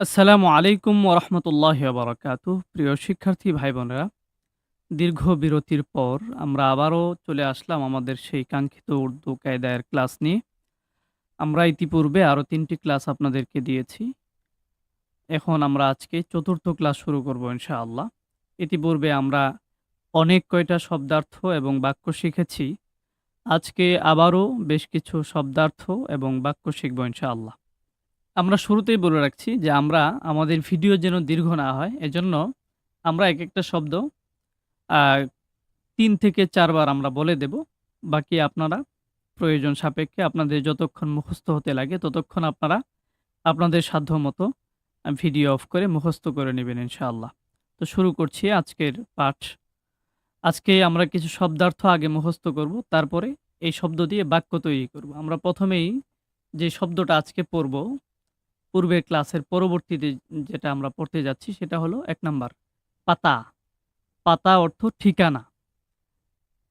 আসসালামু আলাইকুম ওরহমতুল্লাহি ওয়াবারাকাতুহ। প্রিয় শিক্ষার্থী ভাই বোনেরা, দীর্ঘ বিরতির পর আমরা আবারও চলে আসলাম আমাদের সেই কাঙ্ক্ষিত উর্দু কায়দার ক্লাস নিয়ে। আমরা ইতিপূর্বে আরও ৩টি ক্লাস আপনাদেরকে দিয়েছি। এখন আমরা আজকে ৪র্থ ক্লাস শুরু করব ইনশাআল্লাহ। ইতিপূর্বে আমরা অনেক কয়টা শব্দার্থ এবং বাক্য শিখেছি। আজকে আবারও বেশ কিছু শব্দার্থ এবং বাক্য শিখব ইনশাআল্লাহ। আমরা শুরুতেই বলে রাখছি যে আমরা আমাদের ভিডিও যেন দীর্ঘ না হয়, এজন্য আমরা একেকটা শব্দ আ ৩ থেকে ৪ বার আমরা বলে দেব। বাকি আপনারা প্রয়োজন সাপেক্ষে আপনাদের যতক্ষণ মুখস্থ হতে লাগে ততক্ষণ আপনারা আপনাদের সাধ্যমতো ভিডিও অফ করে মুখস্থ করে নিবেন ইনশাআল্লাহ। তো শুরু করছি আজকের পাঠ। আজকে আমরা কিছু শব্দার্থ আগে মুখস্থ করব, তারপরে এই শব্দ দিয়ে বাক্য তৈরি করব। আমরা ১ম এই যে শব্দটা আজকে পড়ব, পূর্বের ক্লাসের পরবর্তীতে যেটা আমরা পড়তে যাচ্ছি সেটা হলো ১ নাম্বার পাতা। পাতা অর্থ ঠিকানা।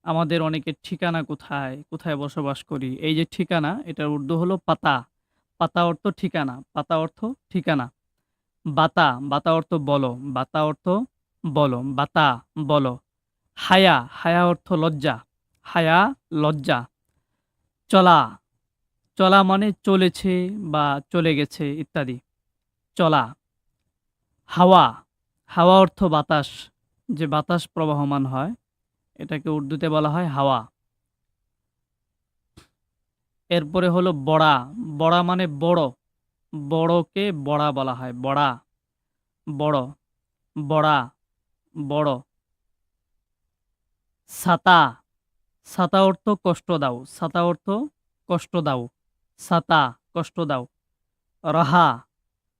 আমাদের অনেকের ঠিকানা কোথায়, কোথায় বসবাস করি? এই যে ঠিকানা, এটার উর্দু হলো পাতা। পাতা অর্থ ঠিকানা, পাতা অর্থ ঠিকানা। বাতা, বাতা অর্থ বলো, বাতা অর্থ বলো, বাতা বলো। হায়া, হায়া অর্থ লজ্জা, হায়া লজ্জা। চলা, চলা মানে চলেছে বা চলে গেছে ইত্যাদি। চলা। হাওয়া, হাওয়া অর্থ বাতাস, যে বাতাস প্রবাহমান হয় এটাকে উর্দুতে বলা হয় হাওয়া। এরপরে হলো বড়া, বড়া মানে বড়, বড়কে বড়া বলা হয়, বড়া, বড়, বড়া, বড়। ছাতা, ছাতা অর্থ কষ্ট দাও, ছাতা অর্থ কষ্ট দাও, ছাতা কষ্ট দাও। রাহা,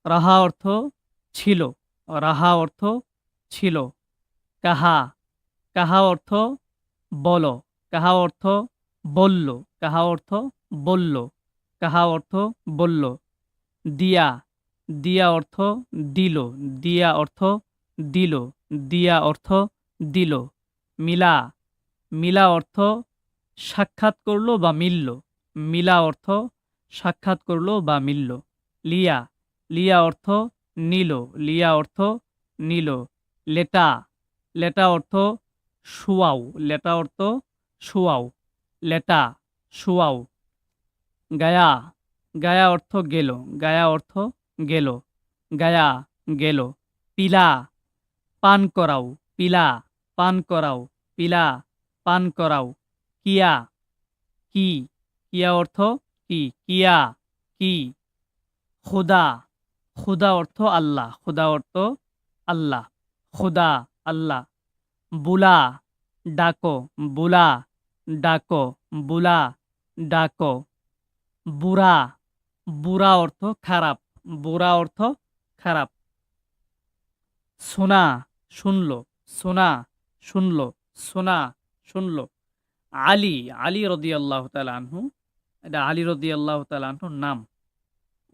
রাহা অর্থ ছিল, রাহা অর্থ ছিল। কাহা, কাহা অর্থ বলো, কাহা অর্থ বলল, কাহা অর্থ বলল, কাহা অর্থ বলল। দিয়া, দিয়া অর্থ দিল, দিয়া অর্থ দিল, দিয়া অর্থ দিল। মিলা, মিলা অর্থ সাক্ষাৎ করল বা মিলল, মিলা অর্থ সাক্ষাৎ করল বা মিলল। লিয়া, লিয়া অর্থ নিল, লিয়া অর্থ নিল। লেটা, লেটা অর্থ শুয়াও, লেটা অর্থ শুয়াও, লেটা শুয়াও। গায়া, গায়া অর্থ গেল, গায়া অর্থ গেল, গায়া গেল। পিলা, পান করাও, পিলা পান করাও, পিলা পান করাও। কিয়া, কি, কিয়া অর্থ কি, কিয়া কি। খুদা, খুদা অর্থ আল্লাহ, খুদা অর্থ আল্লাহ, খুদা আল্লাহ। বুলা, ডাকো, বুলা ডাকো, বুলা ডাকো। বুড়া, বুড়া অর্থ খারাপ, বুড়া অর্থ খারাপ। শোনা, শুনল, শোনা শুনল, শোনা শুনল। আলী, আলী রাদিয়াল্লাহু তাআলা আনহু, এটা আলী রাদিয়াল্লাহু তাআলা আনহুর নাম।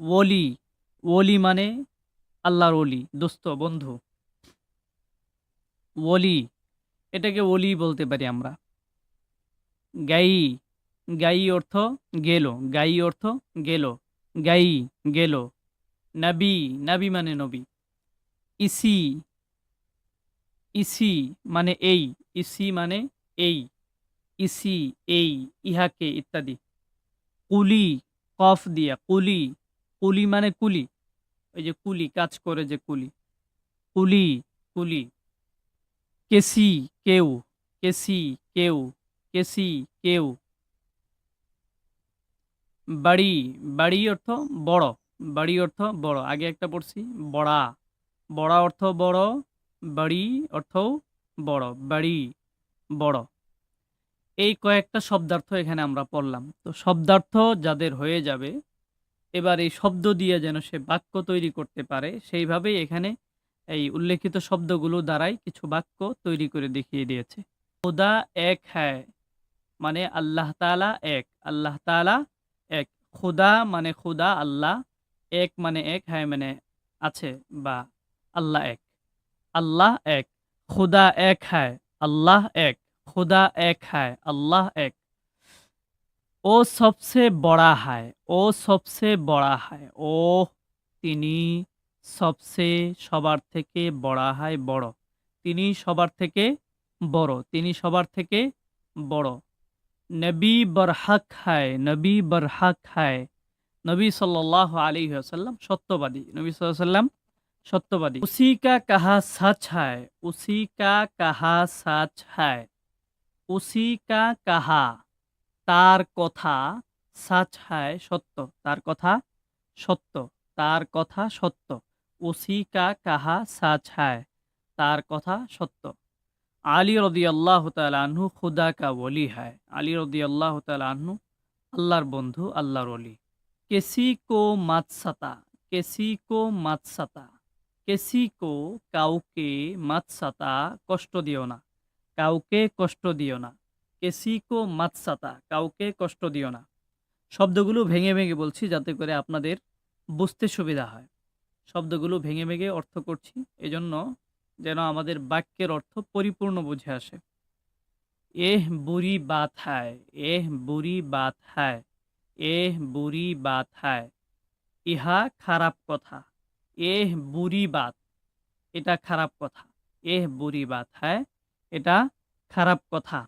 ওলি, ওলি মানে আল্লাহর ওলি, দোস্ত বন্ধু। ওলি, এটাকে ওলি বলতে পারি আমরা। গাই, গাই অর্থ গেল, গাই অর্থ গেল, গাই গেল। নবী, নবী মানে নবী। ইসি, ইসি মানে এই, ইসি মানে এই, ইসি এই, ইহাকে ইত্যাদি। কুলি, কফ দিয়া কুলি, কুলি মানে কুলি, ওই যে কুলি কাজ করে যে কুলি, কুলি, কুলি। কেসি, কেউ, কেসি কেউ, কেসি কেউ। বাড়ি, বাড়ি অর্থ বড়, বাড়ি অর্থ বড়। আগে একটা পড়ছি বড়া, বড়া অর্থ বড়, বাড়ি অর্থও বড়, বাড়ি বড়। এই কয়েকটা শব্দার্থ এখানে আমরা পড়লাম। তো শব্দার্থ যাদের হয়ে যাবে, এবার এই শব্দ দিয়ে যেন সে বাক্য তৈরি করতে পারে, সেইভাবেই এখানে এই উল্লেখিত শব্দগুলো দ্বারাই কিছু বাক্য তৈরি করে দেখিয়ে দিয়েছে। খোদা এক হ্যায় মানে আল্লাহ তাআলা এক, আল্লাহ তাআলা এক। খোদা মানে খোদা আল্লাহ, এক মানে এক, হ্যায় মানে আছে বা আল্লাহ এক, আল্লাহ এক। खुदा एक है, আল্লাহ এক, खुदा एक है, আল্লাহ এক। ও সবচেয়ে বড়া হয়, ও সবচেয়ে বড়া হয়, ও তিনি সবসে সবার থেকে বড়া হয় বড়। তিনি সবার থেকে বড়। তিনি সবার থেকে বড়। নবী বরহক হায়, নবী বরহক হায়। নবী সাল্লাল্লাহু আলাইহি ওয়াসাল্লাম সত্যবাদী। নবী সাল্লাল্লাহু আলাইহি ওয়াসাল্লাম সত্যবাদী। উসি কা কাহা সচ হায়, উসি কা কাহা সচ হায়। উসি কা কাহা, তার কথা, সাচ হায় সত্য, তার কথা সত্য, তার কথা সত্য। উসি কা কাহা সাচ হায়, তার কথা সত্য। আলী রাদিয়াল্লাহু তাআলা আনহু খুদা কা ওলি হায়। আলী রাদিয়াল্লাহু তাআলা আনহু আল্লাহর বন্ধু, আল্লাহর ওলি। কেসি কো মাত সাতা, কেসি কো মাত সাতা, কেসি কো কাউকে মাত সাতা, কষ্ট দিও না, কাউকে কষ্ট দিও না। কেসি কো মাত সাতা, কাউকে কষ্ট দিও না। শব্দগুলো ভেঙে ভেঙে বলছি যাতে করে আপনাদের বুঝতে সুবিধা হয়। শব্দগুলো ভেঙে ভেঙে অর্থ করছি এজন্য যেন আমাদের বাক্যের অর্থ পরিপূর্ণ বুঝে আসে। এহ বুরি বাত হায়, এহ বুরি বাত হায়, এহ বুরি বাত হায়। ইহা খারাপ কথা। এহ বুরি বাত, এটা খারাপ কথা। এহ বুরি বাত হায়, এটা খারাপ কথা।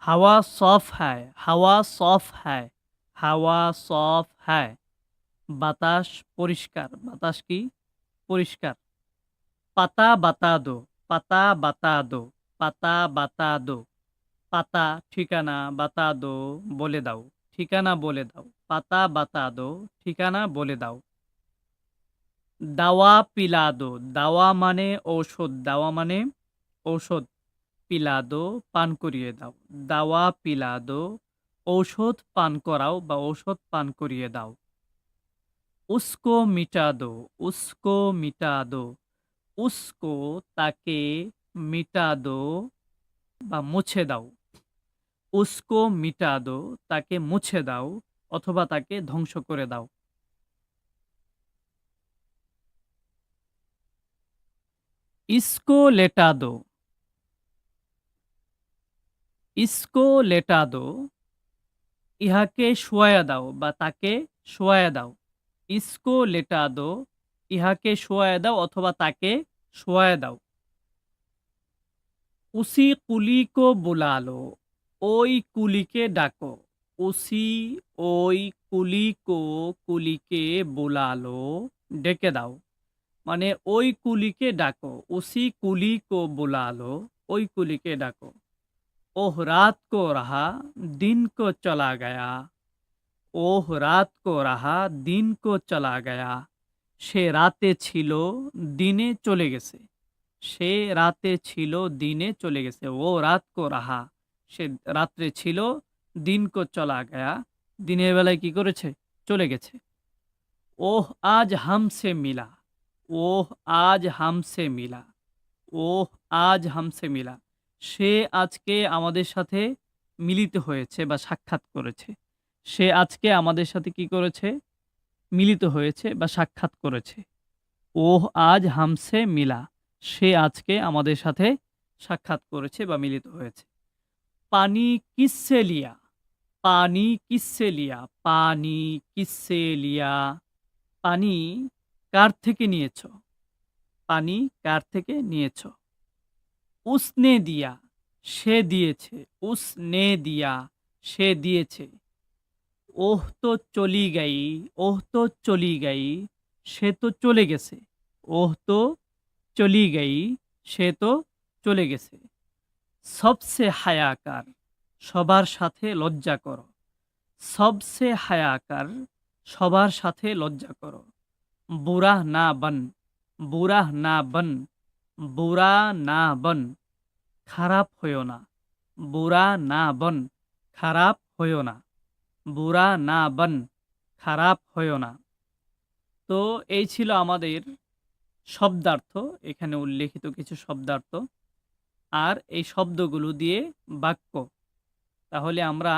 হাওয়া সফ হায়, হাওয়া সফ হায়, হাওয়া সফ হায়। বাতাস পরিষ্কার, বাতাস কি পরিষ্কার। পাতা বাতা দো, পাতা বাতা দো, পাতা বাতা দো। পাতা ঠিকানা, বাতা দো বলে দাও, ঠিকানা বলে দাও। পাতা বাতা দো, ঠিকানা বলে দাও। দাওয়া পিলা দো, দাওয়া মানে ঔষধ, দাওয়া মানে ঔষধ। পিলা দো পান করিয়ে দাও। দাওয়া পিলা দো, ঔষধ পান করাও বা ঔষধ পান করিয়ে দাও। উসকো মিটা দো, উসকো মিটা দো। উসকো তাকে, মিটা দো বা মুছে দাও। উসকো মিটা দো তাকে মুছে দাও অথবা তাকে ধ্বংস করে দাও। ইসকো লেটা দো, ইসকো লেটা দো, ইহাকে শোয়ায়া দাও বা তাকে শোয়ায়া দাও। ইসকো লেটা দো, ইহাকে শোয়ায়া দাও অথবা তাকে শোয়ায়া দাও। উসি কুলি কো বুলা লো, ওই কুলিকে ডাকো। উসি, ওই, কুলি কো, কুলিকে বুলা লো, ডেকে দাও। মানে ওই কুলিকে ডাকো। উসি কুলি কো বুলা লো, ওই কুলিকে ডাকো। ওহ রাত কো রাহা, দিন কো চলা গয়া। ওহ রাত কো রাহা, দিন কো চলা গয়া। সে রাতে ছিল, দিনে চলে গেছে। সে রাতে ছিল, দিনে চলে গেছে। ও রাত কো রাহা, সে রাত্রে ছিল, দিন কো চলা গয়া, দিনের বেলায় কি করেছে চলে গেছে। ওহ আজ হামসে মিলা, ওহ আজ হামসে মিলা, ওহ আজ হামসে মিলা। সে আজকে আমাদের সাথে মিলিত হয়েছে বা সাক্ষাৎ করেছে। সে আজকে আমাদের সাথে কি করেছে মিলিত হয়েছে বা সাক্ষাৎ করেছে। ওহ আজ হামসে মিলা, সে আজকে আমাদের সাথে সাক্ষাৎ করেছে বা মিলিত হয়েছে। পানি কিসসে লিয়া, পানি কিসসে লিয়া, পানি কিসসে লিয়া। পানি কার থেকে নিয়েছ, পানি কার থেকে নিয়েছ। উসনে দিয়া, সে দিয়েছে। উসনে দিয়া, সে দিয়েছে। ওহ তো চলি গাই, ওহ তো চলি গাই, সে তো চলে গেছে। ওহ তো চলি গাই, সে তো চলে গেছে। সবসে হায়াকার, সবার সাথে লজ্জা করো। সবসে হায়াকার, সবার সাথে লজ্জা করো। বুরাহ না বন, বুরাহ না বন, বুরা না বন, খারাপ হইও না। বুরা না বন, খারাপ হইও না। বুরা না বন, খারাপ হইও না। তো এই ছিল আমাদের শব্দার্থ, এখানে উল্লেখিত কিছু শব্দার্থ আর এই শব্দগুলো দিয়ে বাক্য। তাহলে আমরা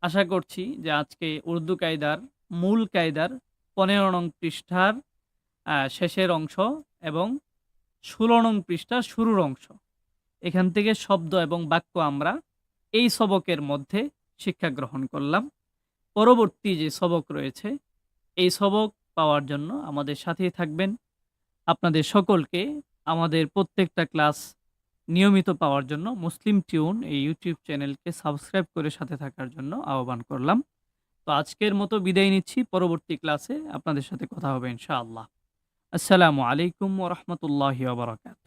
আশা করছি যে আজকে উর্দু কায়দার মূল কায়দার ১৫ নং পৃষ্ঠার শেষের অংশ এবং ১৬ নং পৃষ্ঠার শুরুর অংশ, এখান থেকে শব্দ এবং বাক্য আমরা এই সবকের মধ্যে শিক্ষা গ্রহণ করলাম। পরবর্তী যে সবক রয়েছে এই সবক পাওয়ার জন্য আমাদের সাথেই থাকবেন। আপনাদের সকলকে আমাদের প্রত্যেকটা ক্লাস নিয়মিত পাওয়ার জন্য মুসলিম টিউন এই ইউটিউব চ্যানেলকে সাবস্ক্রাইব করে সাথে থাকার জন্য আহ্বান করলাম। তো আজকের মতো বিদায় নিচ্ছি। পরবর্তী ক্লাসে আপনাদের সাথে কথা হবে ইনশাআল্লাহ। আসসালামু আলাইকুম ওয়া রাহমাতুল্লাহি ওয়া বারাকাতুহু।